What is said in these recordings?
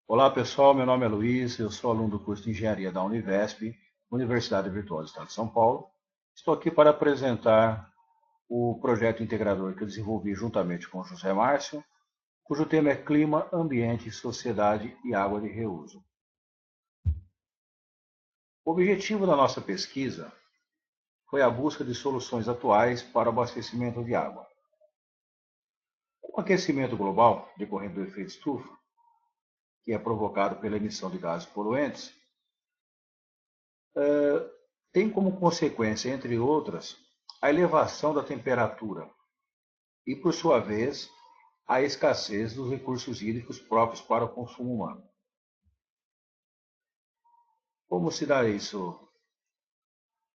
Olá pessoal, meu nome é Luiz, eu sou aluno do curso de Engenharia da Univesp, Universidade Virtual do Estado de São Paulo. Estou aqui para apresentar o projeto integrador que eu desenvolvi juntamente com o José Márcio, cujo tema é Clima, Ambiente, Sociedade e Água de Reuso. O objetivo da nossa pesquisa foi a busca de soluções atuais para o abastecimento de água. Com o aquecimento global decorrente do efeito estufa, que é provocado pela emissão de gases poluentes, tem como consequência, entre outras, a elevação da temperatura e, por sua vez, a escassez dos recursos hídricos próprios para o consumo humano. Como se dá isso?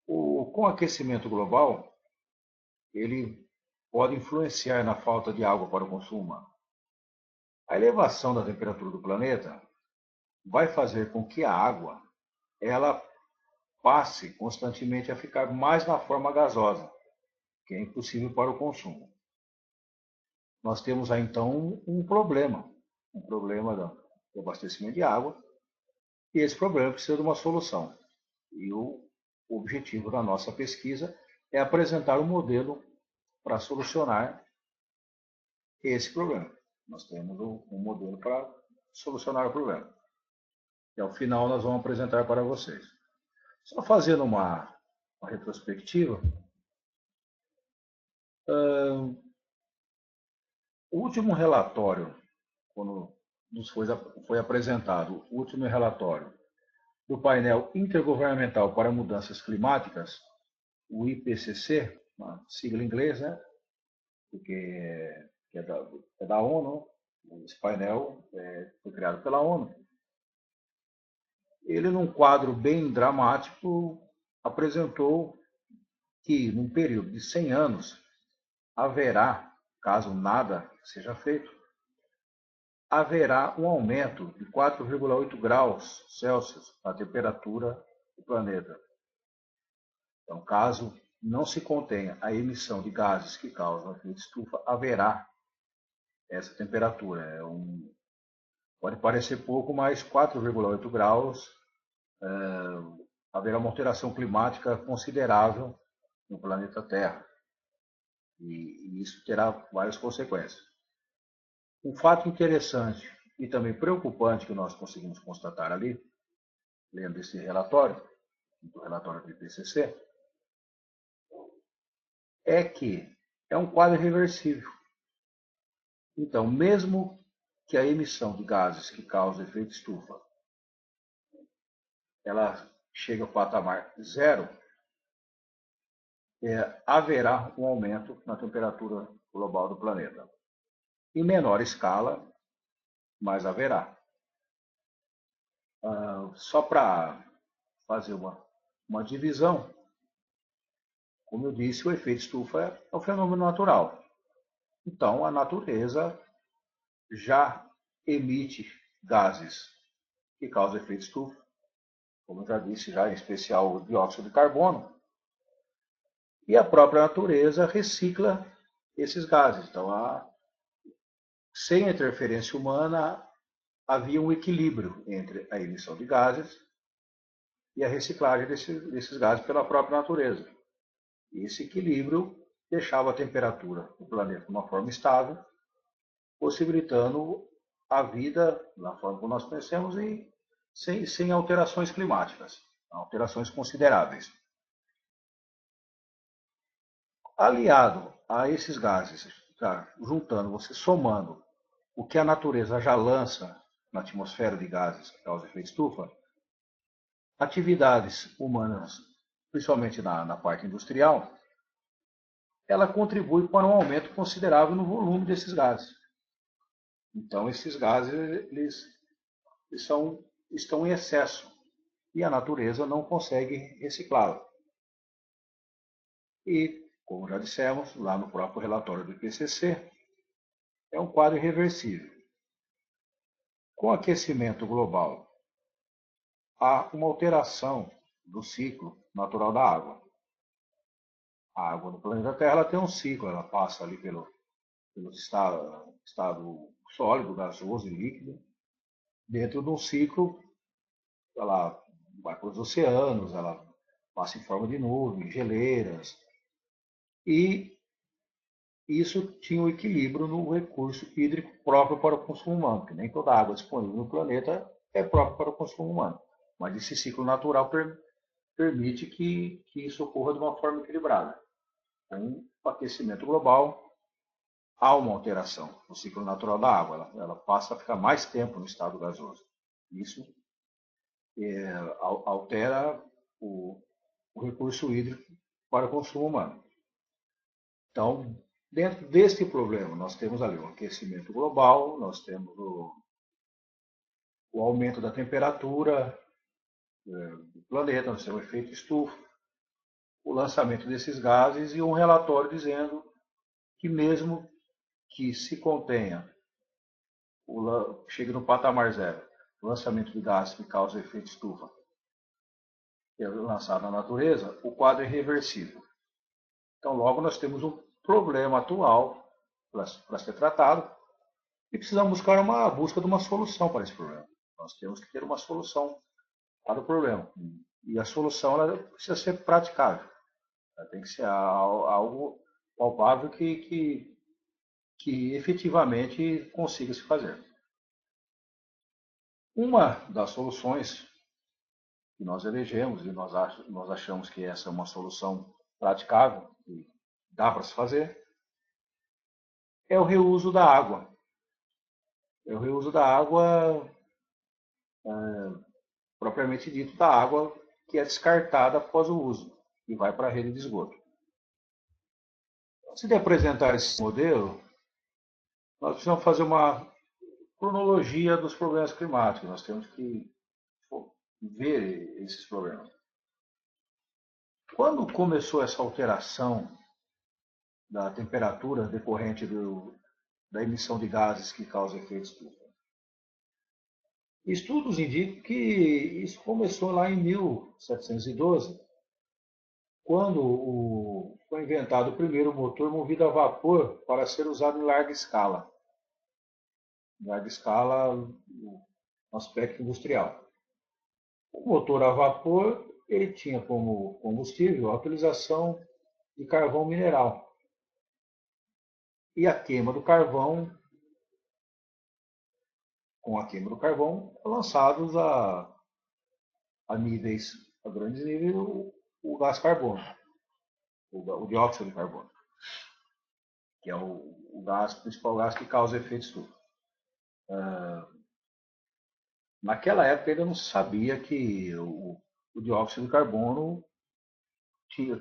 Com o aquecimento global, ele pode influenciar na falta de água para o consumo humano. A elevação da temperatura do planeta vai fazer com que a água ela passe constantemente a ficar mais na forma gasosa, que é impossível para o consumo. Nós temos aí então um problema do abastecimento de água, e esse problema precisa de uma solução. E o objetivo da nossa pesquisa é apresentar um modelo para solucionar esse problema. Nós temos um modelo para solucionar o problema. E ao final nós vamos apresentar para vocês. Só fazendo uma retrospectiva, o último relatório, quando nos foi apresentado o último relatório do painel intergovernamental para mudanças climáticas, o IPCC, uma sigla inglesa, né? Porque é da ONU, esse painel foi criado pela ONU. Ele, num quadro bem dramático, apresentou que, num período de 100 anos, haverá, caso nada seja feito, haverá um aumento de 4,8 graus Celsius na temperatura do planeta. Então, caso não se contenha a emissão de gases que causam efeito estufa, haverá essa temperatura. Pode parecer pouco, mas 4,8 graus haverá uma alteração climática considerável no planeta Terra. E isso terá várias consequências. Um fato interessante e também preocupante que nós conseguimos constatar ali, lendo esse relatório, do relatório do IPCC, é que é um quadro irreversível. Então, mesmo que a emissão de gases que causam efeito estufa ela chegue ao patamar zero, haverá um aumento na temperatura global do planeta. Em menor escala, mas haverá. Só para fazer uma divisão, como eu disse, o efeito estufa é um fenômeno natural. Então, a natureza já emite gases que causam efeito estufa, como eu já disse, já em especial o dióxido de carbono, e a própria natureza recicla esses gases. Então, sem a interferência humana, havia um equilíbrio entre a emissão de gases e a reciclagem desses gases pela própria natureza. E esse equilíbrio deixava a temperatura do planeta de uma forma estável, possibilitando a vida na forma como nós conhecemos e sem alterações climáticas, alterações consideráveis. Aliado a esses gases, juntando, você somando o que a natureza já lança na atmosfera de gases que causam efeito estufa, atividades humanas, principalmente na parte industrial, ela contribui para um aumento considerável no volume desses gases. Então, esses gases estão em excesso e a natureza não consegue reciclá-los. E, como já dissemos, lá no próprio relatório do IPCC, é um quadro irreversível. Com o aquecimento global, há uma alteração do ciclo natural da água. A água no planeta Terra ela tem um ciclo, ela passa ali pelo estado sólido, gasoso e líquido, dentro de um ciclo, ela vai para os oceanos, ela passa em forma de nuvens, geleiras, e isso tinha um equilíbrio no recurso hídrico próprio para o consumo humano, que nem toda a água disponível no planeta é própria para o consumo humano. Mas esse ciclo natural permite que isso ocorra de uma forma equilibrada. Com o aquecimento global, há uma alteração no ciclo natural da água. Ela passa a ficar mais tempo no estado gasoso. Isso altera o recurso hídrico para o consumo humano. Então, dentro deste problema, nós temos ali o aquecimento global, nós temos o aumento da temperatura do planeta, nós temos o efeito estufa, o lançamento desses gases e um relatório dizendo que mesmo que se contenha, chegue no patamar zero, o lançamento de gases que causa o efeito estufa, que é lançado na natureza, o quadro é reversível. Então, logo, nós temos um problema atual para ser tratado e precisamos buscar uma busca de uma solução para esse problema. Nós temos que ter uma solução para o problema. E a solução ela precisa ser praticável. Ela tem que ser algo palpável que efetivamente consiga se fazer. Uma das soluções que nós elegemos, e nós achamos que essa é uma solução praticável, e dá para se fazer, é o reuso da água. É o reuso da água, propriamente dito, da água que é descartada após o uso e vai para a rede de esgoto. Antes de apresentar esse modelo, nós precisamos fazer uma cronologia dos problemas climáticos. Nós temos que ver esses problemas. Quando começou essa alteração da temperatura decorrente da emissão de gases que causam efeito estufa? Estudos indicam que isso começou lá em 1712, quando foi inventado o primeiro motor movido a vapor para ser usado em larga escala. Em larga escala, no aspecto industrial. O motor a vapor ele tinha como combustível a utilização de carvão mineral. E a queima do carvão, com a queima do carvão, lançados a grandes níveis, o gás carbono, o dióxido de carbono, que é o principal gás que causa efeito estufa. Naquela época ainda não se sabia que o dióxido de carbono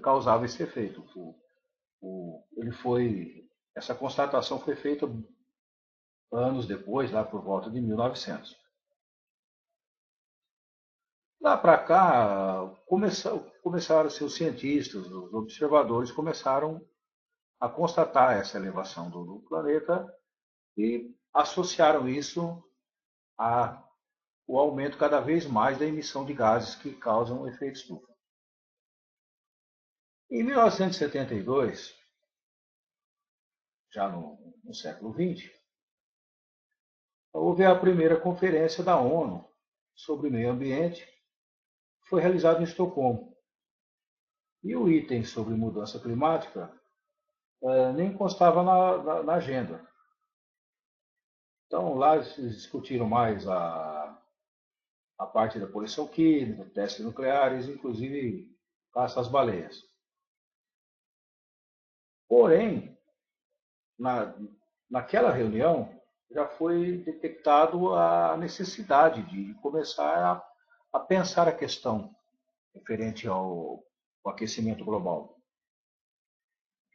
causava esse efeito. Essa constatação foi feita anos depois, lá por volta de 1900. Lá para cá, começaram a ser os cientistas, os observadores começaram a constatar essa elevação do planeta e associaram isso ao aumento cada vez mais da emissão de gases que causam o efeito estufa. Em 1972, já no século XX, houve a primeira conferência da ONU sobre meio ambiente, que foi realizada em Estocolmo. E o item sobre mudança climática nem constava na agenda. Então, lá eles discutiram mais a parte da poluição química, testes nucleares, inclusive caça às baleias. Porém, na, naquela reunião, já foi detectado a necessidade de começar a pensar a questão referente ao aquecimento global.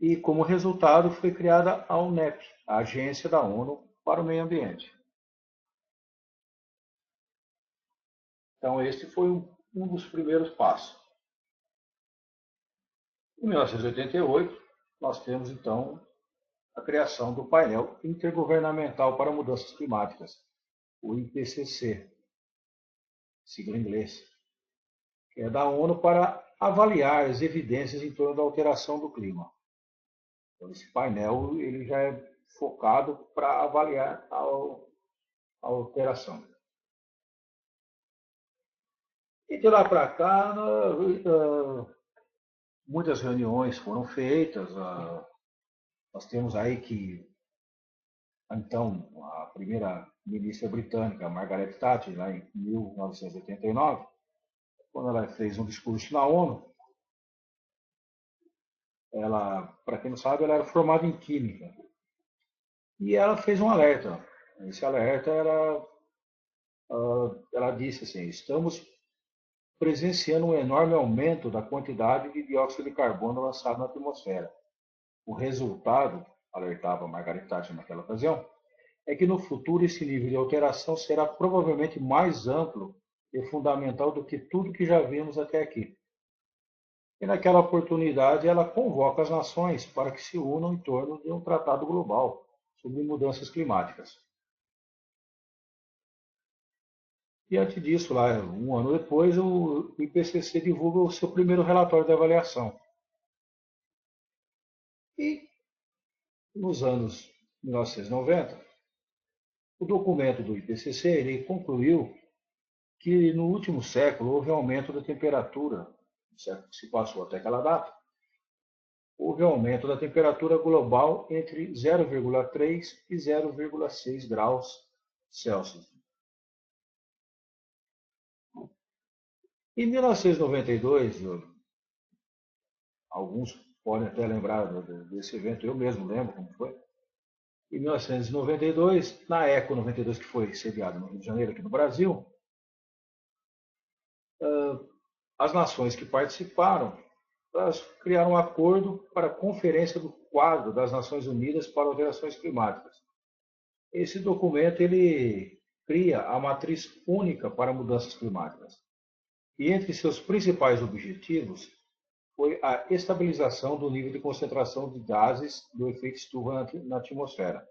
E, como resultado, foi criada a UNEP, a Agência da ONU para o Meio Ambiente. Então, esse foi um dos primeiros passos. Em 1988, nós temos, então, a criação do Painel Intergovernamental para Mudanças Climáticas, o IPCC, sigla em inglês, que é da ONU para avaliar as evidências em torno da alteração do clima. Então, esse painel ele já é focado para avaliar a alteração. E de lá para cá, muitas reuniões foram feitas. Nós temos aí que, então, a primeira ministra britânica, Margaret Thatcher, lá em 1989, quando ela fez um discurso na ONU, ela, para quem não sabe, ela era formada em Química. E ela fez um alerta. Esse alerta era, ela disse assim, estamos presenciando um enorme aumento da quantidade de dióxido de carbono lançado na atmosfera. O resultado, alertava Margaret Thatcher naquela ocasião, é que no futuro esse nível de alteração será provavelmente mais amplo e fundamental do que tudo que já vimos até aqui. E naquela oportunidade ela convoca as nações para que se unam em torno de um tratado global sobre mudanças climáticas. Diante disso, lá, um ano depois, o IPCC divulga o seu primeiro relatório de avaliação. E nos anos 1990, o documento do IPCC ele concluiu que no último século houve um aumento da temperatura, o século que se passou até aquela data, houve um aumento da temperatura global entre 0,3 e 0,6 graus Celsius. Em 1992, alguns podem até lembrar desse evento, eu mesmo lembro como foi. Em 1992, na Eco 92, que foi sediada no Rio de Janeiro, aqui no Brasil, as nações que participaram criaram um acordo para a Conferência do Quadro das Nações Unidas para Alterações Climáticas. Esse documento ele cria a matriz única para mudanças climáticas. E entre seus principais objetivos foi a estabilização do nível de concentração de gases do efeito estufa na atmosfera,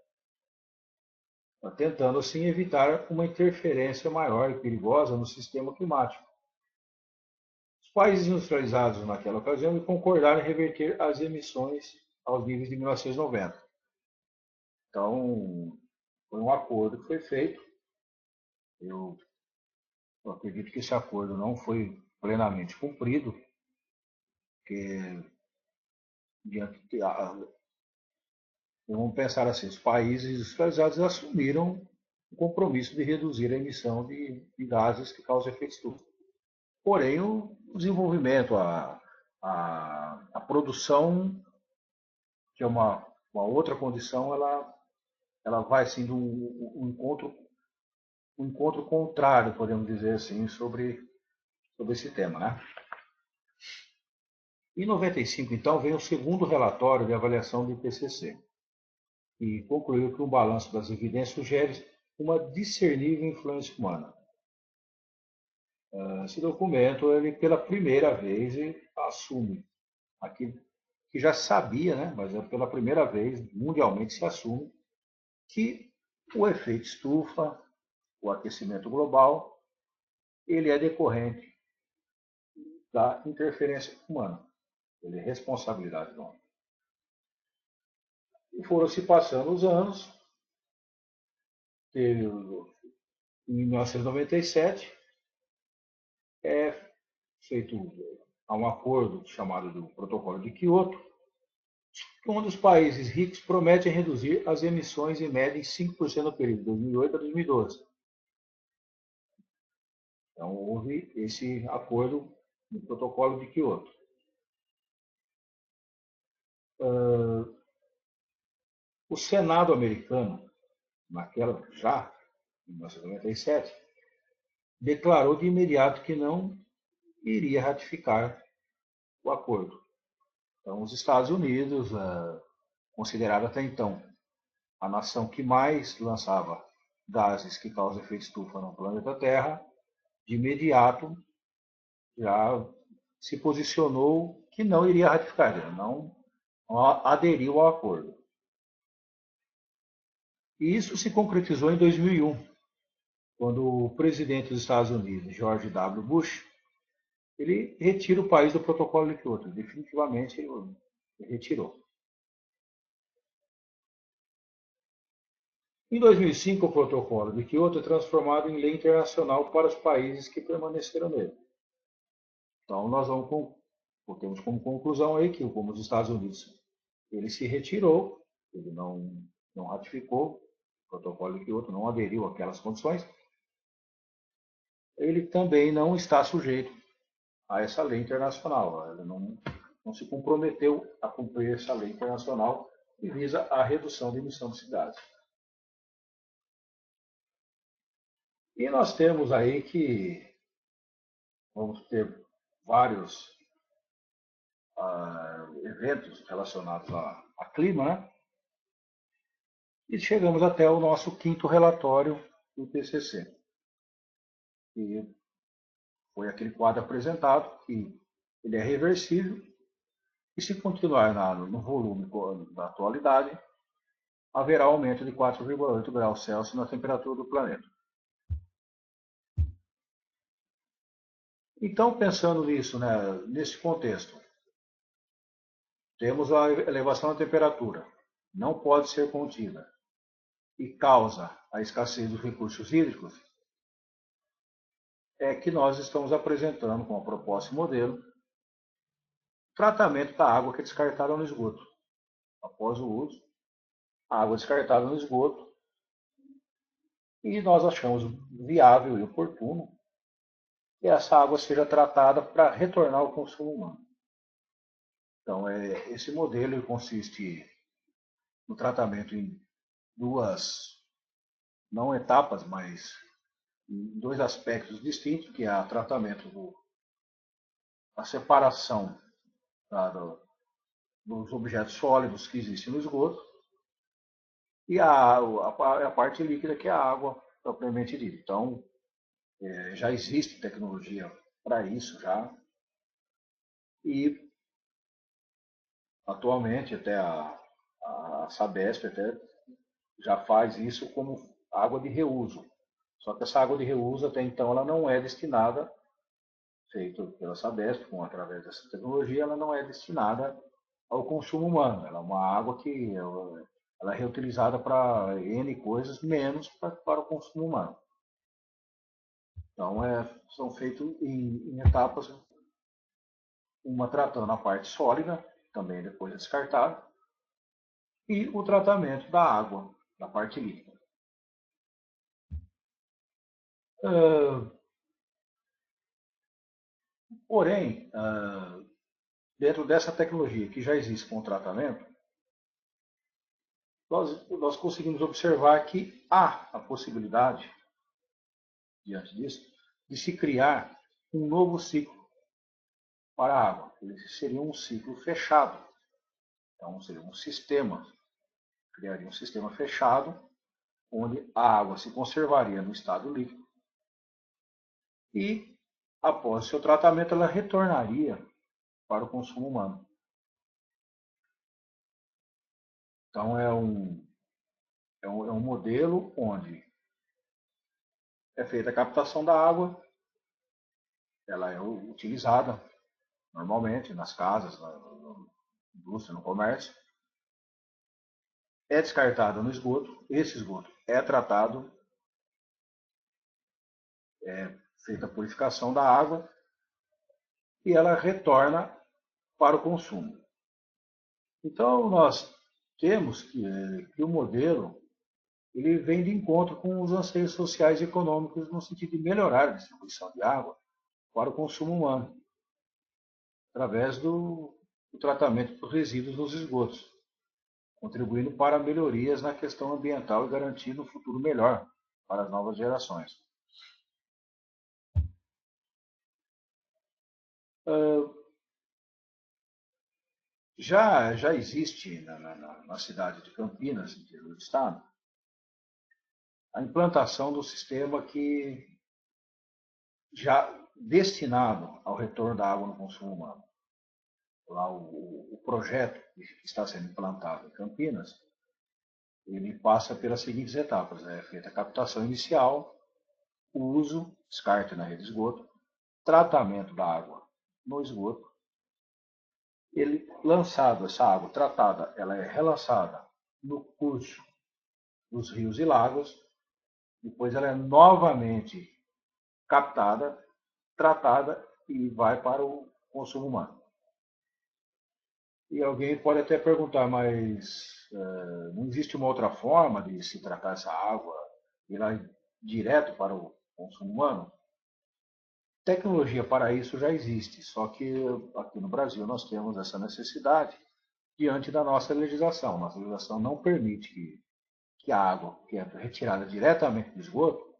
tentando assim evitar uma interferência maior e perigosa no sistema climático. Os países industrializados naquela ocasião concordaram em reverter as emissões aos níveis de 1990. Então, foi um acordo que foi feito. Eu acredito que esse acordo não foi plenamente cumprido, porque vamos pensar assim, os países industrializados assumiram o compromisso de reduzir a emissão de gases que causam efeito estufa. Porém, o desenvolvimento, a produção, que é uma outra condição, ela vai sendo um encontro contrário, podemos dizer assim, sobre esse tema, né? Em 95, então, vem o segundo relatório de avaliação do IPCC, que concluiu que um balanço das evidências sugere uma discernível influência humana. Esse documento, ele pela primeira vez, assume aquilo que já sabia, né? Mas pela primeira vez, mundialmente, se assume que o efeito estufa, o aquecimento global, ele é decorrente da interferência humana. Ele é responsabilidade do homem. E foram se passando os anos, teve, em 1997, é feito um acordo chamado do Protocolo de Quioto, onde os países ricos prometem reduzir as emissões em média em 5% no período de 2008 a 2012. Então, houve esse acordo no Protocolo de Quioto. O Senado americano, já em 1997, declarou de imediato que não iria ratificar o acordo. Então, os Estados Unidos, considerado até então a nação que mais lançava gases que causam efeito estufa no planeta Terra, de imediato já se posicionou que não iria ratificar, não aderiu ao acordo. E isso se concretizou em 2001, quando o presidente dos Estados Unidos, George W. Bush, ele retira o país do Protocolo de Kyoto. Definitivamente ele retirou. Em 2005, o Protocolo de Kyoto é transformado em lei internacional para os países que permaneceram nele. Então, temos como conclusão aí que, como os Estados Unidos, ele se retirou, ele não ratificou o protocolo de Kyoto, não aderiu àquelas condições, ele também não está sujeito a essa lei internacional. Ele não se comprometeu a cumprir essa lei internacional que visa a redução da emissão de cidades. E nós temos aí que vamos ter vários eventos relacionados a clima, né? E chegamos até o nosso quinto relatório do TCC, que foi aquele quadro apresentado, que ele é reversível, e se continuar no volume da atualidade, haverá aumento de 4,8 graus Celsius na temperatura do planeta. Então, pensando nisso, né, nesse contexto, temos a elevação da temperatura, não pode ser contida, e causa a escassez dos recursos hídricos, é que nós estamos apresentando com a proposta e modelo tratamento da água que é descartada no esgoto. Após o uso, a água descartada no esgoto, e nós achamos viável e oportuno que essa água seja tratada para retornar ao consumo humano. Então, esse modelo consiste no tratamento em duas, não etapas, mas em dois aspectos distintos, que é o tratamento a separação tá, dos objetos sólidos que existem no esgoto e a parte líquida, que é a água propriamente dita. Então, já existe tecnologia para isso já, e atualmente até a Sabesp até já faz isso como água de reuso. Só que essa água de reuso até então ela não é destinada, feito pela Sabesp, através dessa tecnologia, ela não é destinada ao consumo humano. Ela é uma água que ela é reutilizada para N coisas, menos para o consumo humano. Então, são feitos em etapas, uma tratando a parte sólida, também depois é descartada, e o tratamento da água, da parte líquida. Porém, dentro dessa tecnologia que já existe com o tratamento, nós conseguimos observar que há a possibilidade, diante disso, de se criar um novo ciclo para a água. Ele seria um ciclo fechado. Então, seria um sistema, criaria um sistema fechado, onde a água se conservaria no estado líquido e, após seu tratamento, ela retornaria para o consumo humano. Então, é um modelo onde é feita a captação da água, ela é utilizada normalmente nas casas, na indústria, no comércio, é descartada no esgoto, esse esgoto é tratado, é feita a purificação da água e ela retorna para o consumo. Então, nós temos que o modelo ele vem de encontro com os anseios sociais e econômicos no sentido de melhorar a distribuição de água para o consumo humano, através do tratamento dos resíduos nos esgotos, contribuindo para melhorias na questão ambiental e garantindo um futuro melhor para as novas gerações. Já existe na cidade de Campinas, interior do estado, a implantação do sistema que já destinado ao retorno da água no consumo humano. Lá o projeto que está sendo implantado em Campinas, ele passa pelas seguintes etapas. É feita a captação inicial, o uso, descarte na rede de esgoto, tratamento da água no esgoto. Ele lançado, essa água tratada, ela é relançada no curso dos rios e lagos, depois ela é novamente captada, tratada e vai para o consumo humano. E alguém pode até perguntar, mas não existe uma outra forma de se tratar essa água, ir lá direto para o consumo humano? Tecnologia para isso já existe, só que aqui no Brasil nós temos essa necessidade diante da nossa legislação. Nossa legislação não permite que a água que é retirada diretamente do esgoto,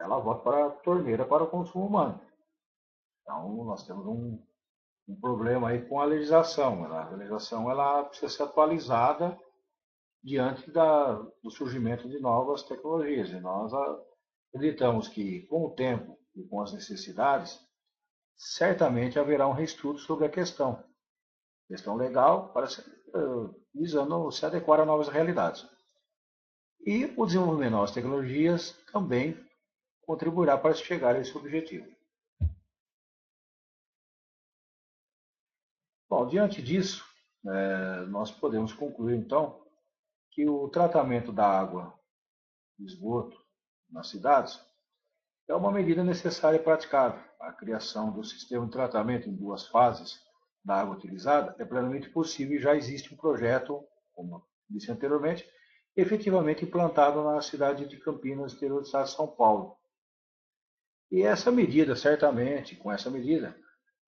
ela volte para a torneira para o consumo humano. Então nós temos um problema aí com a legislação. A legislação ela precisa ser atualizada diante do surgimento de novas tecnologias. E nós acreditamos que, com o tempo e com as necessidades, certamente haverá um reestudo sobre a questão. Questão legal, visando se adequar a novas realidades. E o desenvolvimento de novas tecnologias também contribuirá para chegar a esse objetivo. Bom, diante disso, nós podemos concluir então que o tratamento da água de esgoto nas cidades é uma medida necessária e praticável. A criação do sistema de tratamento em duas fases da água utilizada é plenamente possível e já existe um projeto, como disse anteriormente, efetivamente implantado na cidade de Campinas, interior do estado de São Paulo. E essa medida, certamente, com essa medida,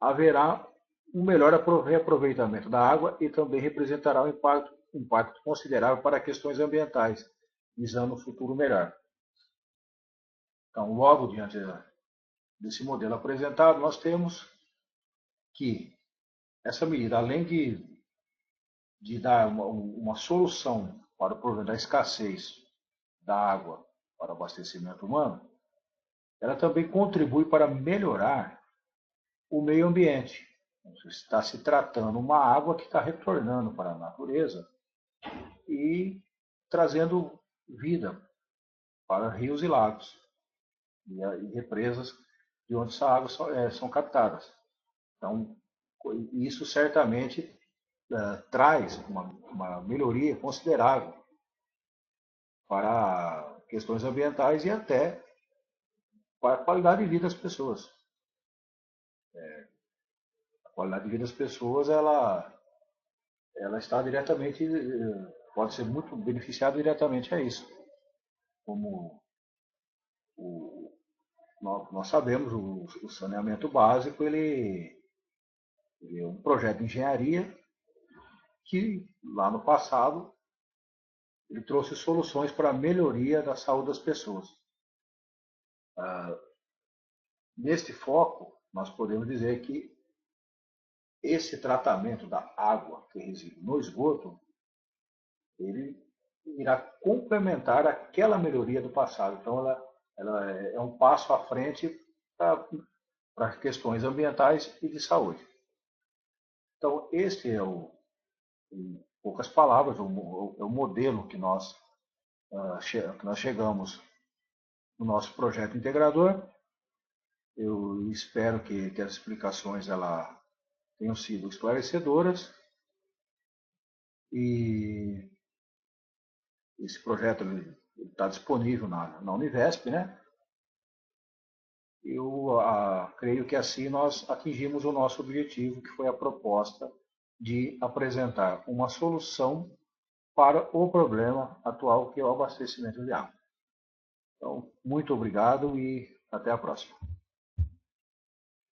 haverá um melhor reaproveitamento da água e também representará um impacto considerável para questões ambientais, visando um futuro melhor. Então, logo diante desse modelo apresentado, nós temos que essa medida, além de dar uma solução para o problema da escassez da água para o abastecimento humano, ela também contribui para melhorar o meio ambiente. Está se tratando uma água que está retornando para a natureza e trazendo vida para rios e lagos e represas de onde essa água são captadas. Então, isso certamente traz uma melhoria considerável para questões ambientais e até para a qualidade de vida das pessoas. A qualidade de vida das pessoas, ela está diretamente, pode ser muito beneficiada diretamente a isso. Como o, nós sabemos, o saneamento básico, ele é um projeto de engenharia que, lá no passado, ele trouxe soluções para a melhoria da saúde das pessoas. Neste foco, nós podemos dizer que esse tratamento da água que reside no esgoto, ele irá complementar aquela melhoria do passado. Então, ela é um passo à frente para questões ambientais e de saúde. Então, este é em poucas palavras, o modelo que nós chegamos no nosso projeto integrador. Eu espero que as explicações tenham sido esclarecedoras e esse projeto está disponível na Univesp, né? Eu creio que assim nós atingimos o nosso objetivo, que foi a proposta de apresentar uma solução para o problema atual, que é o abastecimento de água. Então, muito obrigado e até a próxima.